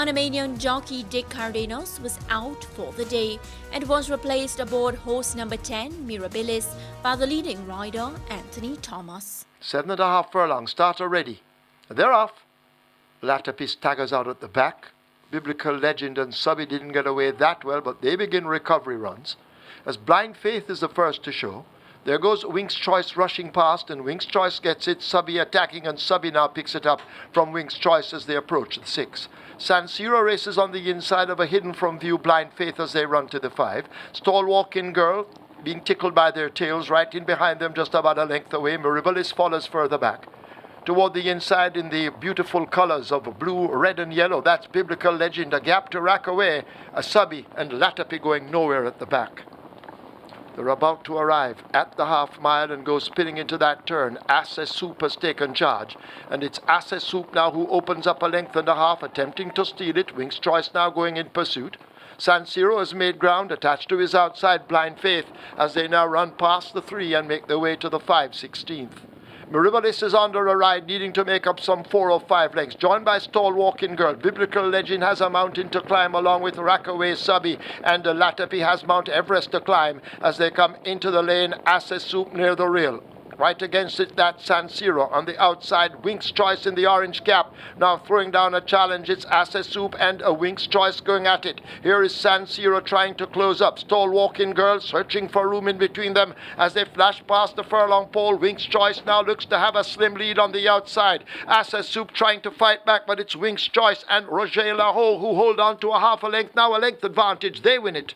Panamanian jockey Dick Cardenas was out for the day and was replaced aboard horse number 10, Mirabilis, by the leading rider Anthony Thomas. 7.5 furlongs, starter ready. They're off. Latapi staggers out at the back. Biblical Legend and Subby didn't get away that well, but they begin recovery runs. As Blind Faith is the first to show. There goes Wink's Choice rushing past, and Wink's Choice gets it. Subby attacking, and Subby now picks it up from Wink's Choice as they approach the 6. San Siro races on the inside of a hidden from view Blind Faith as they run to the 5. Stall Walk-In Girl being tickled by their tails right in behind them, just about a length away. Mirabilis follows further back. Toward the inside in the beautiful colors of blue, red and yellow, that's Biblical Legend. A gap to rack away. A Subby and Latapi going nowhere at the back. They're about to arrive at the half mile and go spinning into that turn. Assess Soup has taken charge. And it's Assess Soup now who opens up a length and a half, attempting to steal it. Wink's Choice now going in pursuit. San Siro has made ground, attached to his outside Blind Faith, as they now run past the 3 and make their way to the 5/16. Mirabilis is under a ride, needing to make up some 4 or 5 lengths, joined by Stall Walk-In Girl. Biblical Legend has a mountain to climb along with Rackaway Subby, and Latapi has Mount Everest to climb as they come into the lane. Assess Soup near the rail. Right against it, that's San Siro. On the outside, Wink's Choice in the orange cap. Now throwing down a challenge. It's Assess Soup and a Wink's Choice going at it. Here is San Siro trying to close up. Stall Walk-In Girl searching for room in between them as they flash past the furlong pole. Wink's Choice now looks to have a slim lead on the outside. Assess Soup trying to fight back, but it's Wink's Choice and Roger Laho who hold on to a half a length. Now a length advantage. They win it.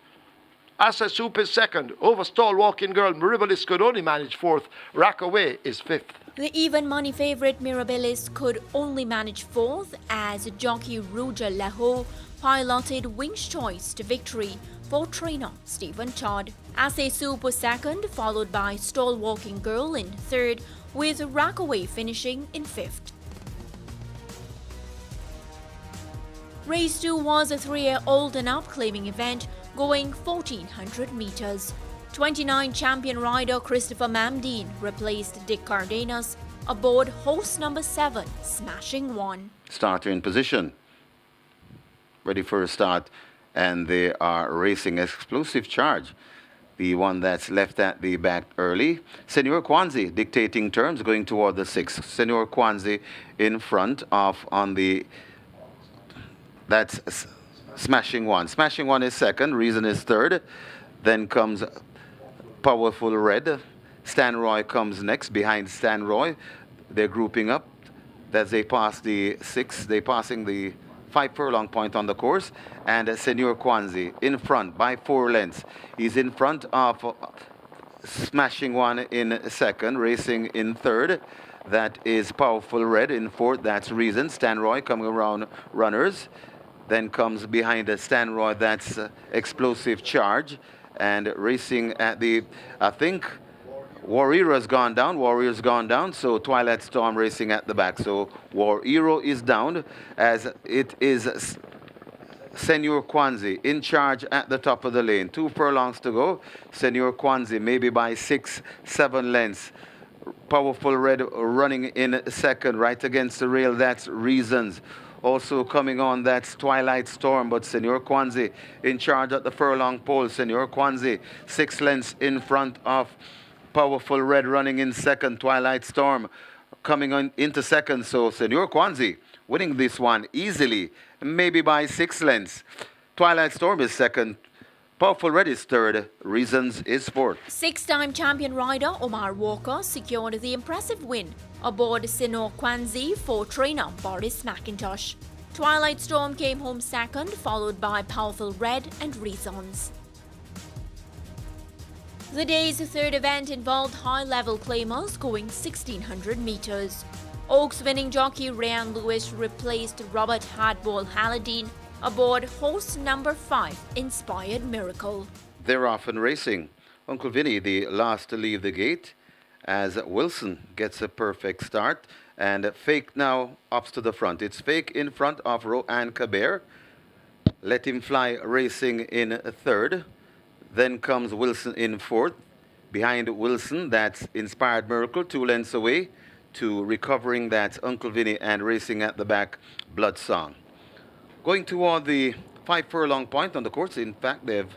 Assess Soup is second. Over Stall Walk-In Girl, Mirabilis could only manage 4th. Rackaway is 5th. The even money favourite Mirabilis could only manage 4th as jockey Roger Laho piloted Wink's Choice to victory for trainer Stephen Todd. Assess Soup was second, followed by Stall Walk-In Girl in 3rd, with Rackaway finishing in 5th. Race 2 was a 3-year-old and up claiming event going 1,400 meters. 29 champion rider Christopher Mamdine replaced Dick Cardenas aboard horse number 7, Smashing One. Starter in position. Ready for a start, and they are racing Explosive Charge. The one that's left at the back early. Senor Kwanzi dictating terms going toward the 6. Senor Kwanzi in front of on the... That's Smashing One. Smashing One is second. Reason is third. Then comes Powerful Red. Stan Roy comes next behind Stan Roy. They're grouping up. As they pass the 6, they're passing the 5 furlong point on the course. And Senor Kwanzi in front by 4 lengths. He's in front of Smashing One in second, racing in third. That is Powerful Red in 4th. That's Reason. Stan Roy coming around runners. Then comes behind Stan Roy, that's Explosive Charge. And racing at the, I think, Warrior's gone down. So Twilight Storm racing at the back. So Warrior is down, as it is Senor Kwanzi in charge at the top of the lane. 2 furlongs to go. Senor Kwanzi maybe by 6, 7 lengths. Powerful Red running in second, right against the rail. That's Reasons. Also coming on, that's Twilight Storm, but Senor Kwanzi in charge at the furlong pole. Senor Kwanzi 6 lengths in front of Powerful Red running in second. Twilight Storm coming on into second. So Senor Kwanzi winning this one easily, maybe by 6 lengths. Twilight Storm is second. Powerful Red is third. Reasons is 4th. 6-time champion rider Omar Walker secured the impressive win aboard Senor Kwanzi for trainer Boris McIntosh. Twilight Storm came home second, followed by Powerful Red and Reasons. The day's 3rd event involved high-level claimers going 1,600 meters. Oaks winning jockey Ryan Lewis replaced Robert Hardball Halladine aboard horse number 5, Inspired Miracle. They're off and racing. Uncle Vinny, the last to leave the gate, as Wilson gets a perfect start. And Fake now ups to the front. It's Fake in front of Rohan Kabir. Let Him Fly racing in 3rd. Then comes Wilson in 4th. Behind Wilson, that's Inspired Miracle, 2 lengths away. To Recovering, that's Uncle Vinny, and racing at the back, Blood Song. Going toward the 5 furlong point on the course. In fact, they've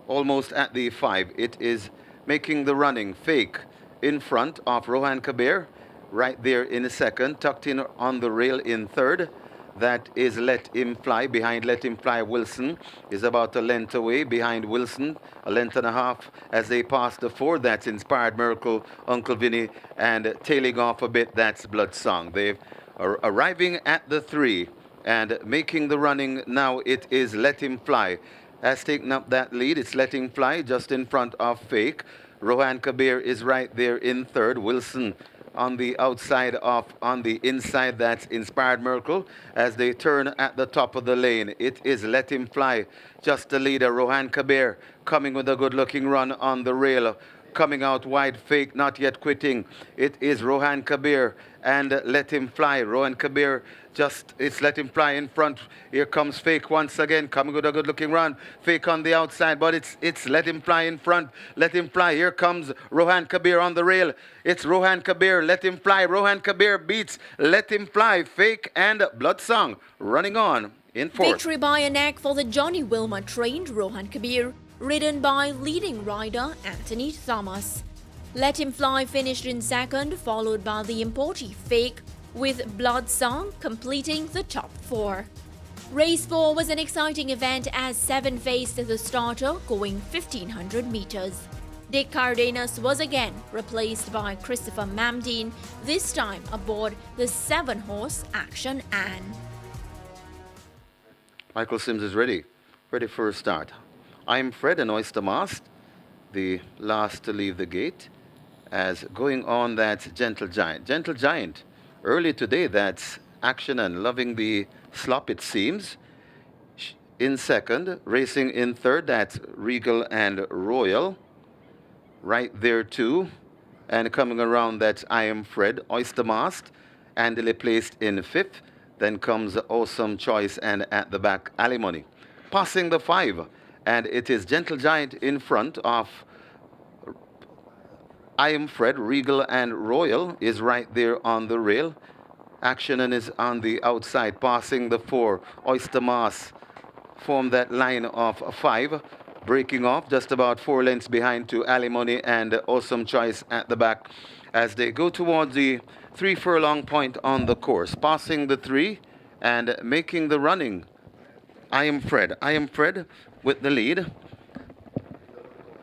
almost at the 5. It is making the running fake in front of Rohan Kabir, right there in the second, tucked in on the rail in third. That is Let Him Fly. Behind Let Him Fly, Wilson is about a length away. Behind Wilson, a length and a half as they pass the 4. That's Inspired Miracle, Uncle Vinny, and tailing off a bit, that's Blood Song. They're arriving at the 3 and making the running now. It is Let Him Fly. Has taken up that lead. It's Let Him Fly just in front of Fake. Rohan Kabir is right there in third. Wilson on the outside of, on the inside, that's Inspired Miracle. As they turn at the top of the lane, it is Let Him Fly, just the leader. Rohan Kabir coming with a good looking run on the rail. Coming out wide, Fake not yet quitting. It is Rohan Kabir and Let Him Fly. Rohan Kabir it's Let Him Fly in front. Here comes Fake once again, coming with a good looking run. Fake on the outside, but it's Let Him Fly in front. Let Him Fly. Here comes Rohan Kabir on the rail. It's Rohan Kabir, Let Him Fly. Rohan Kabir beats Let Him Fly. Fake and Blood Song running on in fourth. Victory by a neck for the Johnny Wilmer trained Rohan Kabir, ridden by leading rider Anthony Thomas. Let Him Fly finished in second, followed by the importy Fake, with Blood Song completing the top 4. Race 4 was an exciting event as 7 faced the starter going 1500 meters. Dick Cardenas was again replaced by Christopher Mamdine, this time aboard the 7-horse Action Ann. Michael Sims is ready for a start. I'm Fred and Oyster Mast, the last to leave the gate. As going on, that's Gentle Giant. Gentle Giant, early today, that's Action and loving the slop, it seems. In second, racing in third, that's Regal and Royal. Right there too. And coming around, that's I Am Fred, Oyster Mast. Andily placed in fifth. Then comes Awesome Choice and at the back, Alimony. Passing the 5. And it is Gentle Giant in front of I Am Fred. Regal and Royal is right there on the rail. Action and is on the outside, passing the 4. Oyster Mass form that line of 5, breaking off just about 4 lengths behind to Alimony and Awesome Choice at the back as they go towards the 3 furlong point on the course. Passing the 3 and making the running, I Am Fred. I Am Fred with the lead.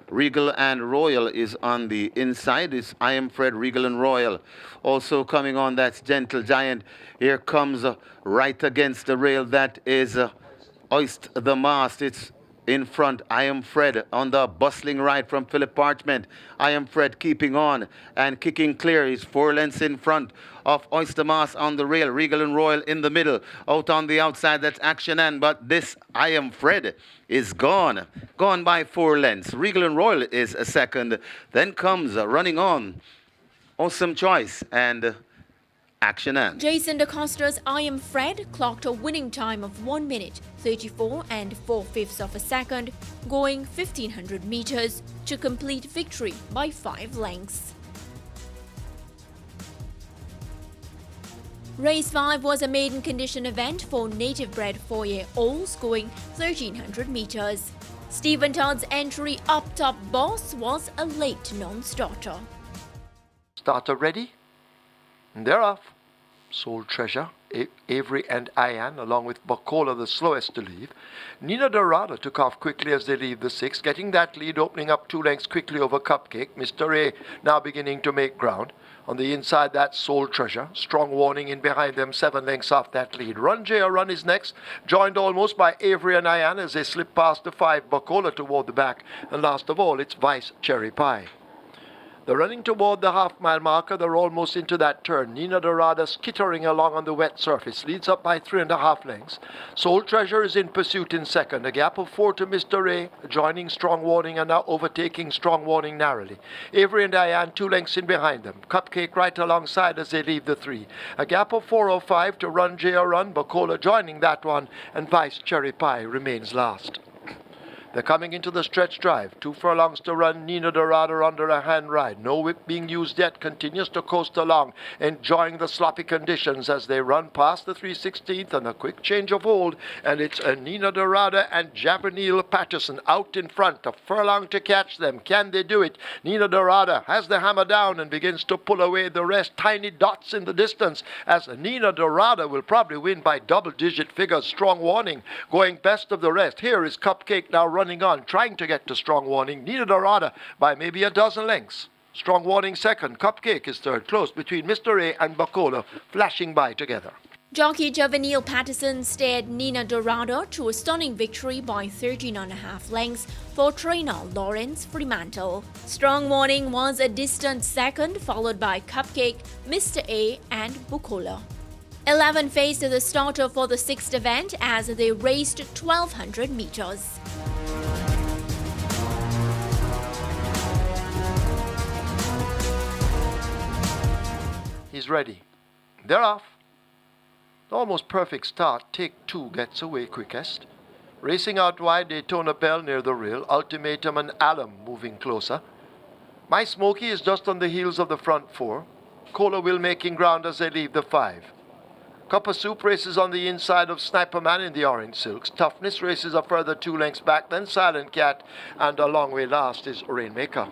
Regal and Royal is on the inside. It's I Am Fred, Regal and Royal. Also coming on, that's Gentle Giant. Here comes right against the rail. That is Oyster the Mast. It's in front, I Am Fred on the bustling ride from Philip Parchment. I Am Fred keeping on and kicking clear. He's 4 lengths in front of Oyster Mass on the rail. Regal and Royal in the middle. Out on the outside, that's Action Ann. But this I Am Fred is gone by 4 lengths. Regal and Royal is a second. Then comes running on Awesome Choice and Action Ann. Jason DaCosta's I Am Fred clocked a winning time of 1 minute, 34 and 4/5 of a second, going 1500 meters to complete victory by 5 lengths. Race 5 was a maiden condition event for native-bred 4-year-olds going 1300 meters. Stephen Todd's entry up top boss was a late non-starter. Starter ready? And they're off. Soul Treasure, Avery and Ian, along with Bacola, the slowest to leave. Nina Dorada took off quickly as they leave the 6, getting that lead, opening up 2 lengths quickly over Cupcake. Mr. A now beginning to make ground. On the inside, that's Soul Treasure. Strong Warning in behind them, 7 lengths off that lead. Run J or Run is next, joined almost by Avery and Ian as they slip past the 5, Bacola toward the back. And last of all, it's Vice Cherry Pie. They're running toward the half-mile marker. They're almost into that turn. Nina Dorada skittering along on the wet surface. Leads up by 3.5 lengths. Soul Treasure is in pursuit in second. A gap of 4 to Mr. A. Joining Strong Warning and now overtaking Strong Warning narrowly. Avery and Diane 2 lengths in behind them. Cupcake right alongside as they leave the 3. A gap of 4 or 5 to Run J or Run. Bacola joining that one. And Vice Cherry Pie remains last. They're coming into the stretch drive. 2 furlongs to run. Nina Dorada under a hand ride. No whip being used yet. Continues to coast along, enjoying the sloppy conditions as they run past the 316th and a quick change of hold. And it's Nina Dorada and Javanil Patterson out in front. A furlong to catch them. Can they do it? Nina Dorada has the hammer down and begins to pull away the rest. Tiny dots in the distance as Nina Dorada will probably win by double-digit figures. Strong Warning going best of the rest. Here is Cupcake now running on, trying to get to Strong Warning. Nina Dorada by maybe a dozen lengths. Strong Warning second. Cupcake is third. Close between Mr. A and Bacola, flashing by together. Jockey Javanil Patterson steered Nina Dorado to a stunning victory by 13.5 lengths for trainer Lawrence Fremantle. Strong Warning was a distant second, followed by Cupcake, Mr. A and Bukola. 11 faced the starter for the 6th event as they raced 1,200 meters. He's ready. They're off. Almost perfect start. Take 2 gets away quickest. Racing out wide, Daytona Bell near the rail. Ultimatum and Alum moving closer. My Smoky is just on the heels of the front 4. Cola will making ground as they leave the 5. Cup of Soup races on the inside of Sniper Man in the orange silks. Toughness races a further 2 lengths back, then Silent Cat, and a long way last is Rainmaker.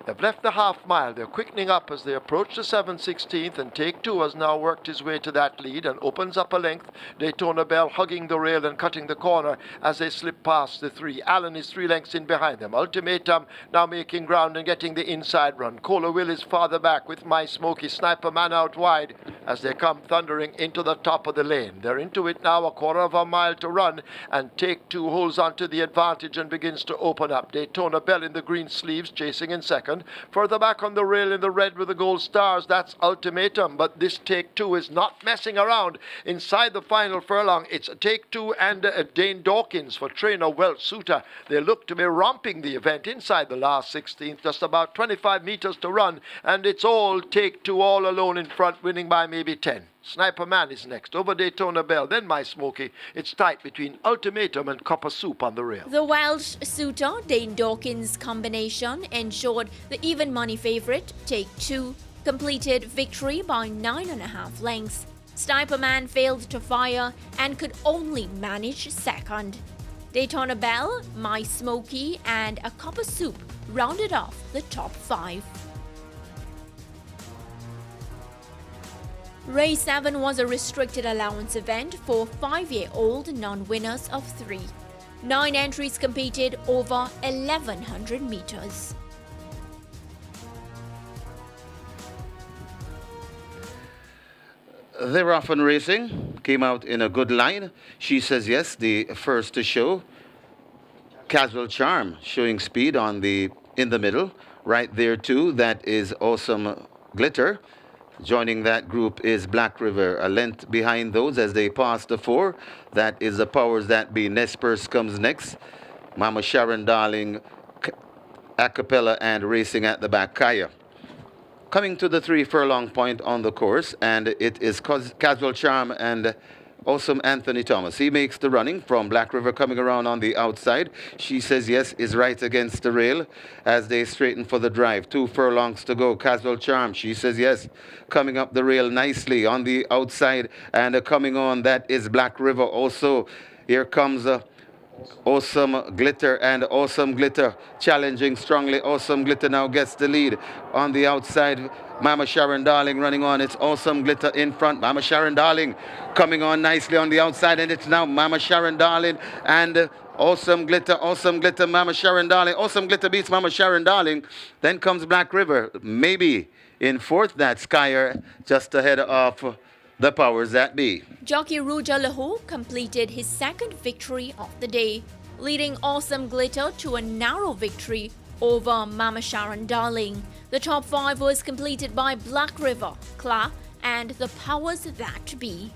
They've left the half mile. They're quickening up as they approach the 7/16th, and Take 2 has now worked his way to that lead and opens up a length. Daytona Bell hugging the rail and cutting the corner as they slip past the 3. Allen is 3 lengths in behind them. Ultimatum now making ground and getting the inside run. Cola Will is farther back with My Smoky. Sniper Man out wide as they come thundering into the top of the lane. They're into it now, a quarter of a mile to run, and Take 2 holds on to the advantage and begins to open up. Daytona Bell in the green sleeves chasing in second. Further back on the rail in the red with the gold stars, that's Ultimatum. But this Take 2 is not messing around. Inside the final furlong, it's Take 2 and Dane Dawkins for trainer Welch Suter. They look to be romping the event inside the last 16th. Just about 25 meters to run, and it's all Take 2 all alone in front, winning by maybe 10. Sniper Man is next, over Daytona Bell, then My Smoky. It's tight between Ultimatum and Copper Soup on the rail. The Welsh Suter Dane Dawkins combination ensured the even money favorite, Take 2, completed victory by 9.5 lengths. Sniper Man failed to fire and could only manage second. Daytona Bell, My Smoky, and a Copper Soup rounded off the top 5. Race 7 was a restricted allowance event for 5-year-old non-winners of 3. 9 entries competed over 1,100 meters. They're off and racing. Came out in a good line. She says yes, the first to show. Casual Charm showing speed in the middle. Right there too, that is Awesome Glitter. Joining that group is Black River, a length behind those as they pass the 4. That is the powers that be. Nespers comes next. Mama Sharon Darling, Acapella, and racing at the back, Kaya. Coming to the 3 furlong point on the course, and it is Casual Charm and Awesome Anthony Thomas. He makes the running from Black River coming around on the outside. She says yes, is right against the rail as they straighten for the drive. 2 furlongs to go. Casual Charm, she says yes, coming up the rail nicely on the outside, and coming on, that is Black River. Also, here comes Awesome Glitter, and Awesome Glitter challenging strongly. Awesome Glitter now gets the lead on the outside. Mama Sharon Darling running on. It's Awesome Glitter in front. Mama Sharon Darling coming on nicely on the outside, and it's now Mama Sharon Darling and Awesome Glitter, Mama Sharon Darling. Awesome Glitter beats Mama Sharon Darling. Then comes Black River, maybe in 4th. That's Skyer just ahead of the powers that be. Jockey Ruja Lahu completed his 2nd victory of the day, leading Awesome Glitter to a narrow victory over Mama Sharon Darling. The top 5 was completed by Black River, Kla, and the powers that be.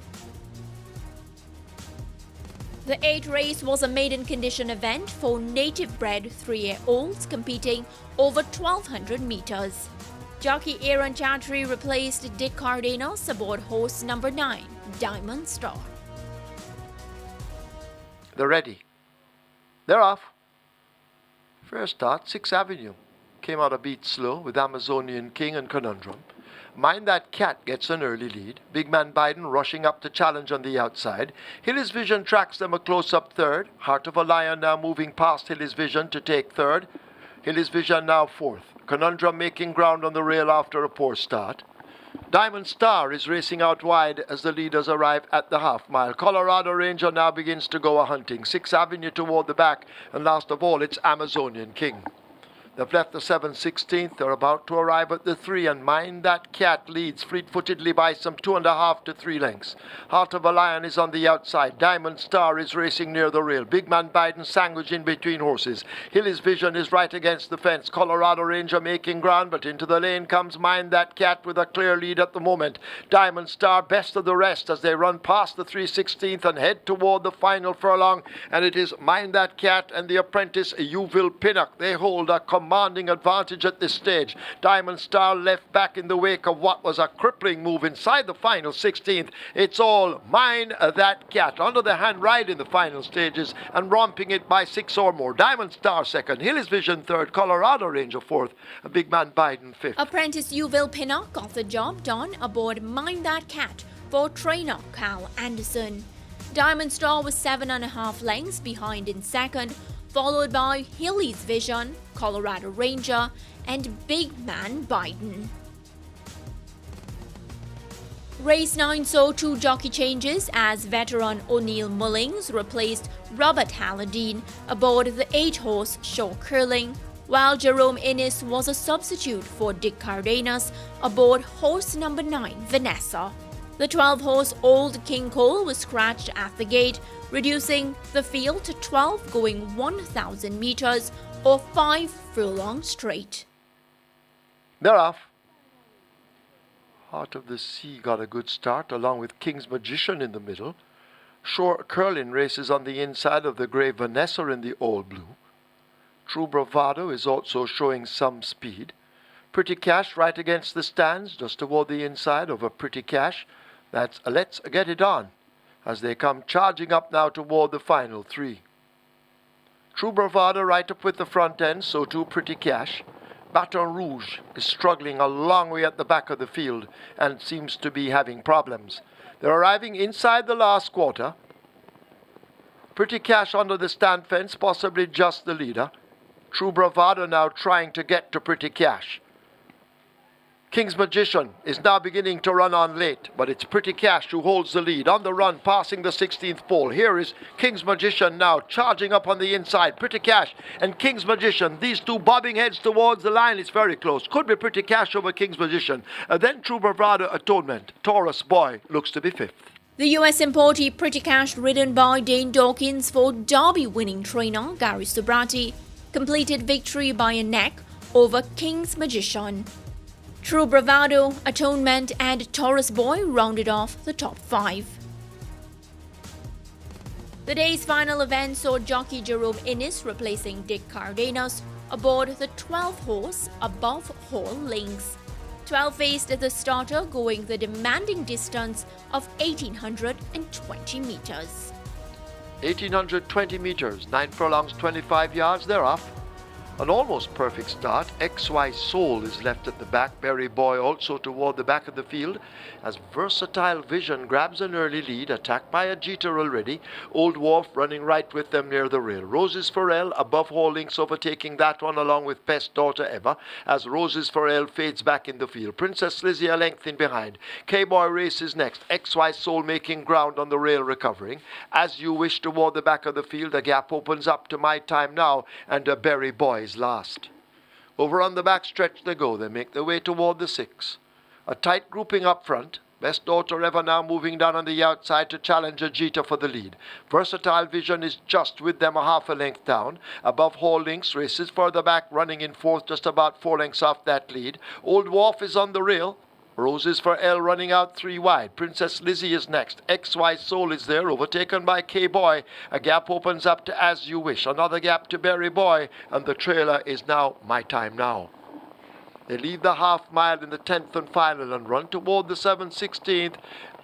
The 8th race was a maiden condition event for native-bred 3-year-olds competing over 1,200 meters. Jockey Aaron Chatri replaced Dick Cardenas aboard horse number 9, Diamond Star. They're ready. They're off. Fair start, 6th Avenue. Came out a beat slow with Amazonian King and Conundrum. Mind That Cat gets an early lead. Big Man Biden rushing up to challenge on the outside. Hilly's Vision tracks them a close-up third. Heart of a Lion now moving past Hilly's Vision to take third. Hilly's Vision now fourth. Conundrum making ground on the rail after a poor start. Diamond Star is racing out wide as the leaders arrive at the half mile. Colorado Ranger now begins to go a-hunting. 6th Avenue toward the back, and last of all, it's Amazonian King. They've left the 7/16th. They're about to arrive at the 3, and Mind That Cat leads fleet-footedly by some 2.5 to 3 lengths. Heart of a Lion is on the outside. Diamond Star is racing near the rail. Big Man Biden sandwiched in between horses. Hilly's Vision is right against the fence. Colorado Ranger making ground, but into the lane comes Mind That Cat with a clear lead at the moment. Diamond Star best of the rest as they run past the 3/16th and head toward the final furlong, and it is Mind That Cat and the apprentice Uville Pinnock. They hold a commanding advantage at this stage. Diamond Star left back in the wake of what was a crippling move inside the final 16th. It's all Mind That Cat under the hand ride in the final stages and romping it by 6 or more. Diamond Star second, Hilly's Vision third, Colorado Ranger fourth, Big Man Biden fifth. Apprentice Uville Pinnock got the job done aboard Mind That Cat for trainer Cal Anderson. Diamond Star was 7.5 lengths behind in second, followed by Hilly's Vision, Colorado Ranger, and Big Man Biden. Race 9 saw 2 jockey changes as veteran O'Neill Mullings replaced Robert Halladine aboard the 8-horse Show Curling, while Jerome Innes was a substitute for Dick Cardenas aboard horse number 9 Vanessa. The 12-horse Old King Cole was scratched at the gate, reducing the field to 12 going 1,000 meters or 5 furlongs straight. They're off. Heart of the Sea got a good start along with King's Magician in the middle. Shore Curlin races on the inside of the grey Vanessa in the all blue. True Bravado is also showing some speed. Pretty Cash right against the stands, just toward the inside of a Pretty Cash. That's Let's Get It On as they come charging up now toward the final 3. True Bravado right up with the front end, so too Pretty Cash. Baton Rouge is struggling a long way at the back of the field and seems to be having problems. They're arriving inside the last quarter. Pretty Cash under the stand fence, possibly just the leader. True Bravado now trying to get to Pretty Cash. King's Magician is now beginning to run on late, but it's Pretty Cash who holds the lead. On the run, passing the 16th pole. Here is King's Magician now charging up on the inside. Pretty Cash and King's Magician, these two bobbing heads towards the line. It's very close. Could be Pretty Cash over King's Magician. Then True Bravado Atonement. Taurus Boy looks to be fifth. The US importee Pretty Cash, ridden by Dane Dawkins for Derby-winning trainer Gary Sobrati, completed victory by a neck over King's Magician. True Bravado, Atonement, and Taurus Boy rounded off the top 5. The day's final event saw jockey Jerome Innes replacing Dick Cardenas aboard the 12-horse Above Hall Links. 12 faced the starter going the demanding distance of 1,820 meters. 1,820 meters, 9 furlongs, 25 yards, they're off. An almost perfect start. XY Soul is left at the back. Berry Boy also toward the back of the field as Versatile Vision grabs an early lead, attacked by a jeter already. Old Wharf running right with them near the rail. Roses Forel Above Hall Links overtaking that one along with Best Daughter Ever as Roses Forel fades back in the field. Princess Lizzie a length in behind. K-Boy races next. XY Soul making ground on the rail, recovering. As You Wish toward the back of the field. A gap opens up to My Time Now and a Berry Boy is last. Over on the back stretch they go. They make their way toward the 6. A tight grouping up front. Best Daughter Ever now moving down on the outside to challenge a jeter for the lead. Versatile Vision is just with them a half a length down. Above Hall Links races further back, running in fourth, just about 4 lengths off that lead. Old Wharf is on the rail. Roses for L running out 3 wide. Princess Lizzie is next. XY Soul is there, overtaken by K-Boy. A gap opens up to As You Wish. Another gap to Berry Boy. And the trailer is now My Time Now. They leave the half mile in the 10th and final and run toward the 7/16th.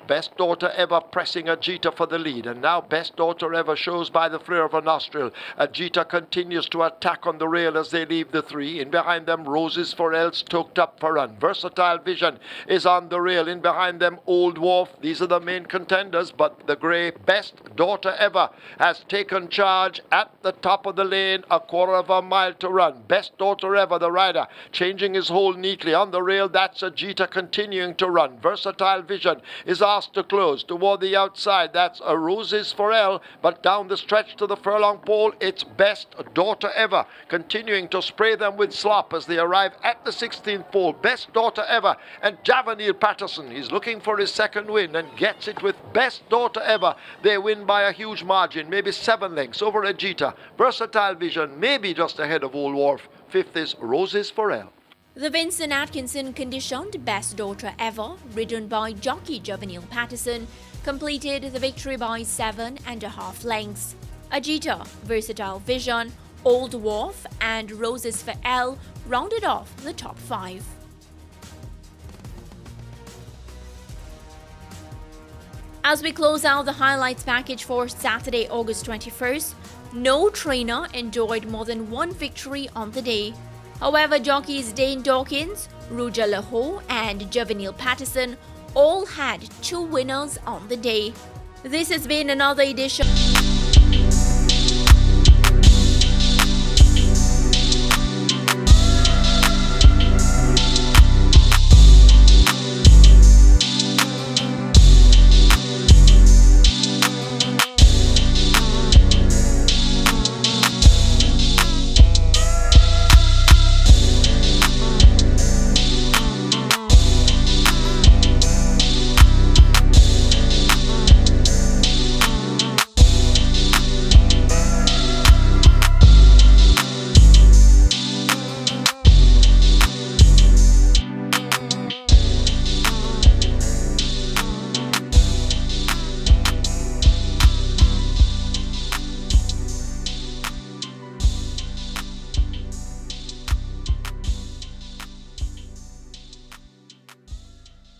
Best Daughter Ever pressing Ajita for the lead. And now Best Daughter Ever shows by the flare of a nostril. Ajita continues to attack on the rail as they leave the 3. In behind them, Roses for Elle stoked up for run. Versatile Vision is on the rail. In behind them, Old Wharf. These are the main contenders, but the grey Best Daughter Ever has taken charge at the top of the lane. A quarter of a mile to run. Best Daughter Ever, the rider, changing his hold neatly on the rail. That's Ajita continuing to run. Versatile Vision is asked to close toward the outside. That's a Roses for Elle, but down the stretch to the furlong pole, it's Best Daughter Ever continuing to spray them with slop as they arrive at the 16th pole. Best Daughter Ever and Javanil Patterson, he's looking for his second win and gets it with Best Daughter Ever. They win by a huge margin, maybe 7 lengths over Ajita. Versatile Vision maybe just ahead of Old Wharf. 5th is Roses for Elle. The Vincent Atkinson conditioned Best Daughter Ever, ridden by jockey Javanil Patterson, completed the victory by 7.5 lengths. Ajita, Versatile Vision, Old Wharf and Roses for Elle rounded off the top 5. As we close out the highlights package for Saturday, August 21st, no trainer enjoyed more than 1 victory on the day. However, jockeys Dane Dawkins, Ruja Laho and Javanil Patterson all had 2 winners on the day. This has been another edition